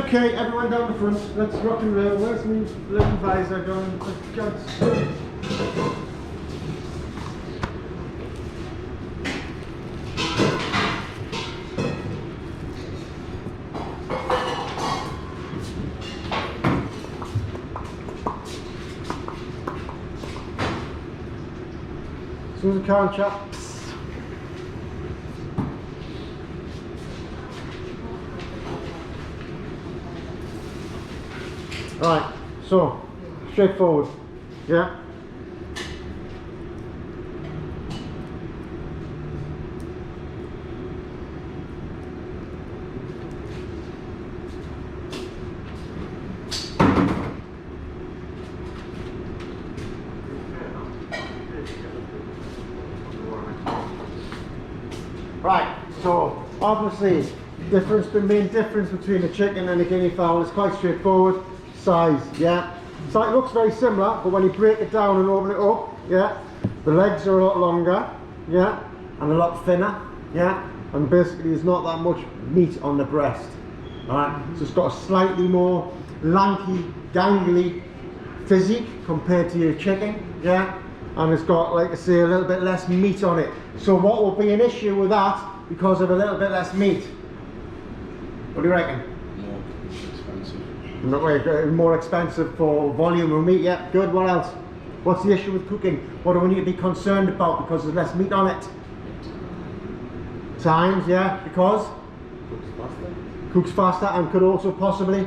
Okay, everyone down the front. Let's rock and roll. Where's my little visor going? For God's sake. As soon as I can, chaps. Right, so straightforward, yeah. Right, so obviously the main difference between a chicken and a guinea fowl is quite straightforward. Size, yeah. So it looks very similar, but when you break it down and open it up, yeah, the legs are a lot longer, yeah, and a lot thinner, yeah, and basically there's not that much meat on the breast. Alright, so it's got a slightly more lanky, gangly physique compared to your chicken, yeah, and it's got, like I say, a little bit less meat on it. So what will be an issue with that because of a little bit less meat? What do you reckon? More expensive for volume of meat, yeah, good. What else? What's the issue with cooking? What do we need to be concerned about because there's less meat on it? Times, yeah, because? Cooks faster and could also possibly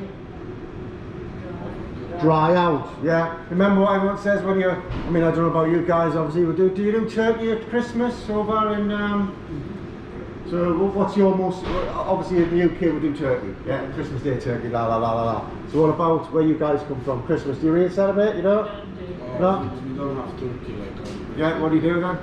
dry out, yeah. Remember what everyone says when you're, I mean, I don't know about you guys, obviously, do you do turkey at Christmas over in, so what's your most, obviously in the UK we do turkey, yeah, Christmas Day turkey, la la la la la. So what about where you guys come from, Christmas, do you really celebrate, you know? No? We don't have turkey like yeah, what do you do then?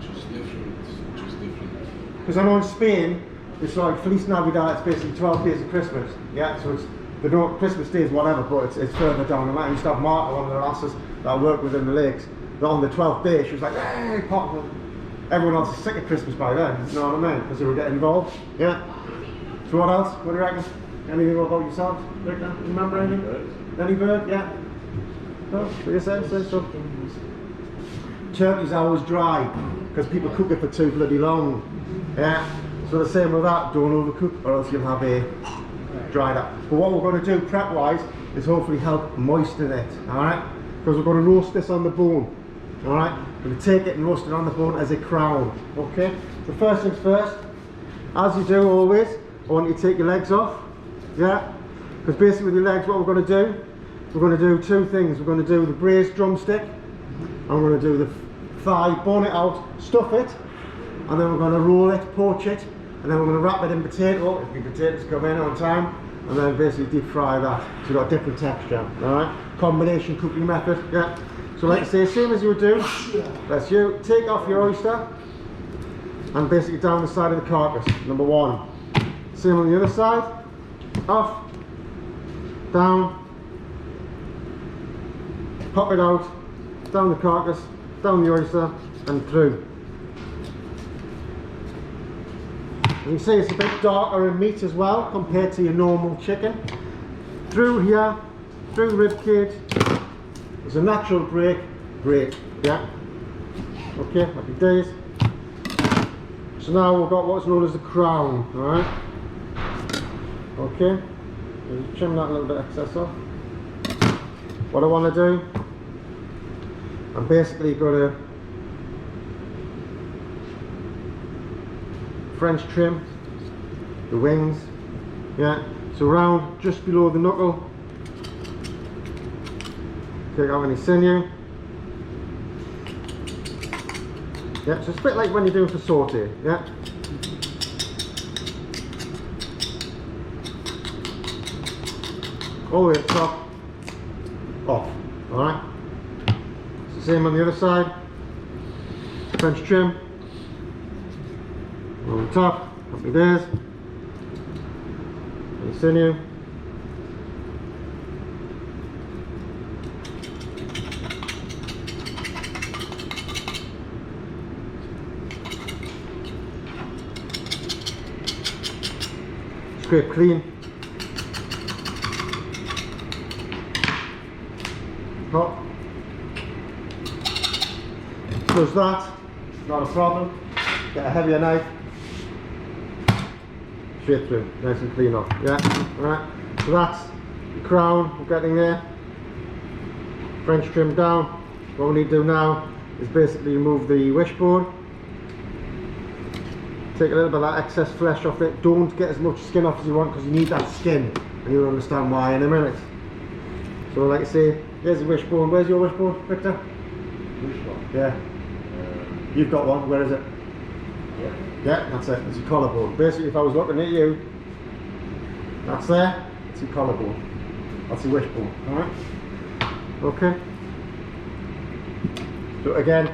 Just different. Because I know in Spain, it's like Feliz Navidad, it's basically 12 days of Christmas, yeah, so it's, they don't, Christmas Day is whatever, but it's further down the line. I used to have Martha, one of the lasses that I work with in the lakes, that on the 12th day she was like, hey, pop. Everyone else is sick of Christmas by then, you know what I mean? Because they were getting involved, yeah. So what else? What do you reckon? Anything about yourselves? Remember anything? Any bird? Yeah. No? What you say? Say something. Turkey's always dry because people cook it for too bloody long. Yeah. So the same with that. Don't overcook, or else you'll have a dried up. But what we're going to do prep-wise is hopefully help moisten it. All right. Because we're going to roast this on the bone. All right. We're going to take it and roast it on the bone as a crown. Okay. So first things first. As you do always, I want you to take your legs off. Yeah. Because basically with your legs, what we're going to do, we're going to do two things. We're going to do the braised drumstick, and we're going to do the thigh, bone it out, stuff it, and then we're going to roll it, poach it, and then we're going to wrap it in potato, if your potatoes come in on time, and then basically deep fry that. So you've got different texture, alright? Combination cooking method, yeah. So like I say, same as you would do, let's you take off your oyster, and basically down the side of the carcass, number one. Same on the other side, off, down, pop it out, down the carcass, down the oyster, and through. You can see it's a bit darker in meat as well compared to your normal chicken. Through here, through the rib cage, there's a natural break, yeah. Okay, happy days. So now we've got what's known as the crown, alright? Okay, just trim that little bit excess off. What I want to do, I'm basically going to French trim the wings, yeah, so round just below the knuckle, take out any sinew, yeah, so it's a bit like when you're doing for saute, yeah. All the way at the top, off, alright. It's the same on the other side, French trim, on the top, happy days, and sinew. Scrape clean. hot. Does that, not a problem. Get a heavier knife. Straight through, nice and clean off. Yeah, right. So that's the crown we're getting there. French trim down. What we need to do now is basically remove the wishbone. Take a little bit of that excess flesh off it. Don't get as much skin off as you want because you need that skin, and you'll understand why in a minute. So like I say, here's the wishbone. Where's your wishbone, Victor? Wishbone? Yeah. You've got one. Where is it? Yeah. Yeah, that's it. It's your collarbone. Basically, if I was looking at you, that's there. It's your collarbone. That's your wishbone. All right. Okay. So again,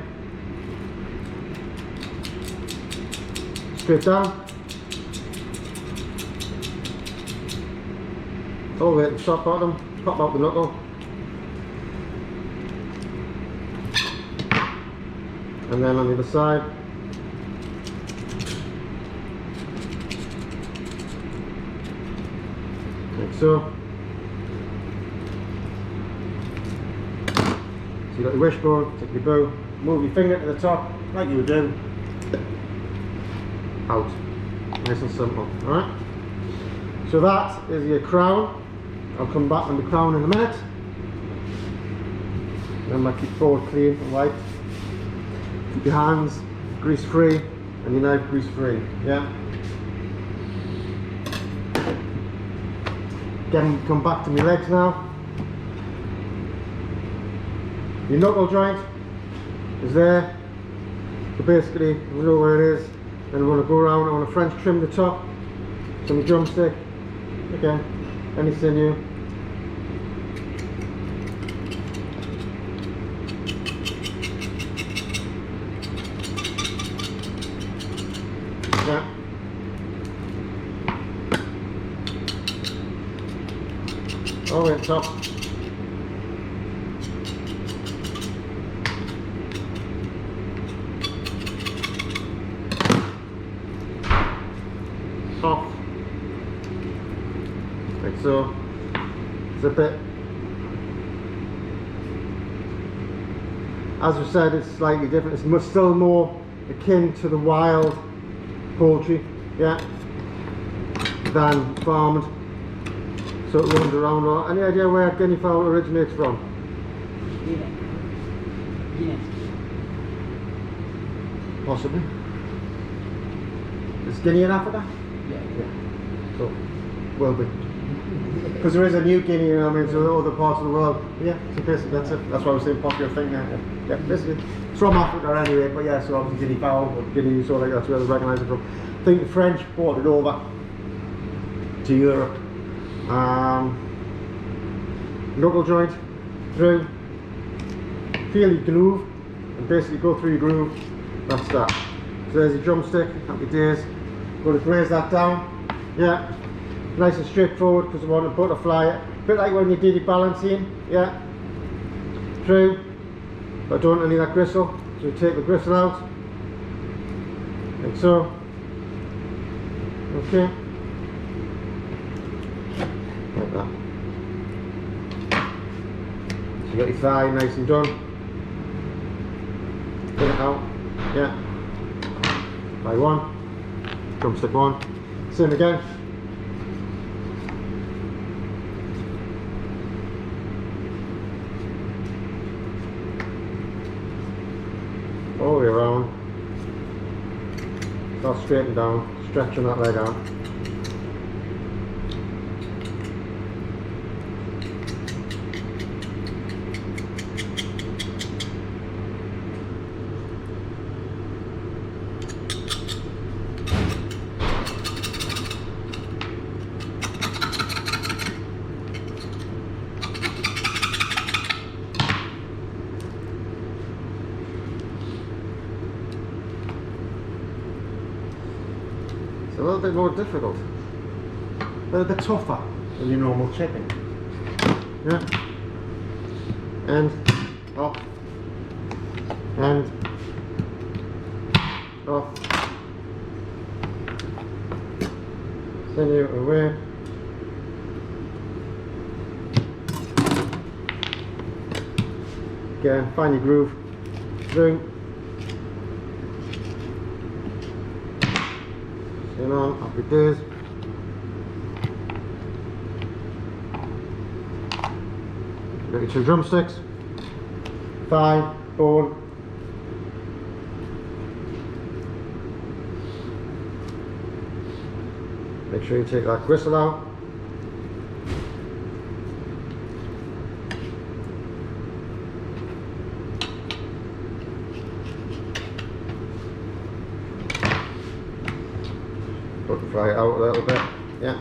straight down, all the way to the top bottom, pop out the knuckle, and then on the other side, like so. So you got your wishbone, take your bow, move your finger to the top, like you would do. Out. Nice and simple. Alright? So that is your crown. I'll come back on the crown in a minute. Remember, keep forward clean and white. Keep your hands grease free and your knife grease free. Yeah? Again, come back to my legs now. Your knuckle joint is there. So basically, we know where it is. Then we want to go around, I want to French trim the top, so my drumstick, again, any sinew. Yeah. All the way at the top. Off, like so. Zip it. As we said, it's slightly different. It's much, still more akin to the wild poultry, yeah, than farmed. So it runs around. Any idea where guineafowl originates from? Possibly. Is Guinea in Africa? Yeah. So, will be. Because there is a New Guinea, I mean, so other parts of the world. Yeah, so basically that's it. That's why I was saying popular thing there. Yeah, basically. It's from Africa anyway, but yeah, so obviously Guinea fowl, or Guinea, so like that's where they recognise it from. I think the French brought it over to Europe. Knuckle joint through, feel your groove, and basically go through your groove. That's that. So there's your drumstick, happy days. Going to graze that down. Yeah, nice and straightforward because I want to butterfly it. A bit like when you did your balancing. Yeah, through. But I don't want any of that gristle, so you take the gristle out. Like so. Okay. Like that. So you got your thigh nice and done. Get it out. Yeah. By one. Drumstick one. Same again. All the way around. Start straightening down, stretching that leg out. A little bit more difficult, a little bit tougher than your normal chicken. Yeah, and up, and off, sinew away. Again, find your groove. Through. You know, happy days. Got your 2 drumsticks, thigh, bone. Make sure you take that gristle out. Butterfly it out a little bit, yeah.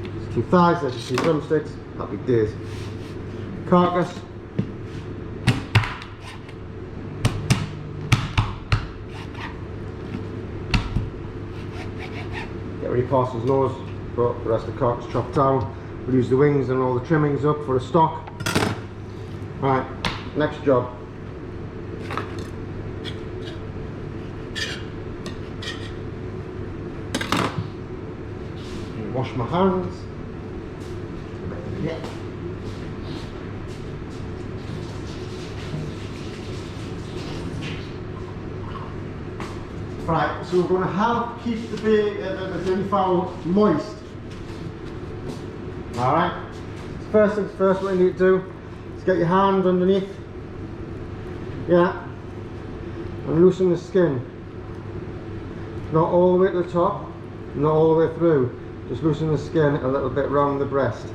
There's 2 thighs, there's your 2 drumsticks, happy days. Carcass. Get rid of Parson's nose, but the rest of the carcass chopped down. We'll use the wings and all the trimmings up for a stock. Right, next job. Wash my hands. Yeah. Right, so we're going to help keep the guineafowl moist. Alright, first things first, what you need to do is get your hand underneath, yeah, and loosen the skin. Not all the way to the top, not all the way through, just loosen the skin a little bit round the breast.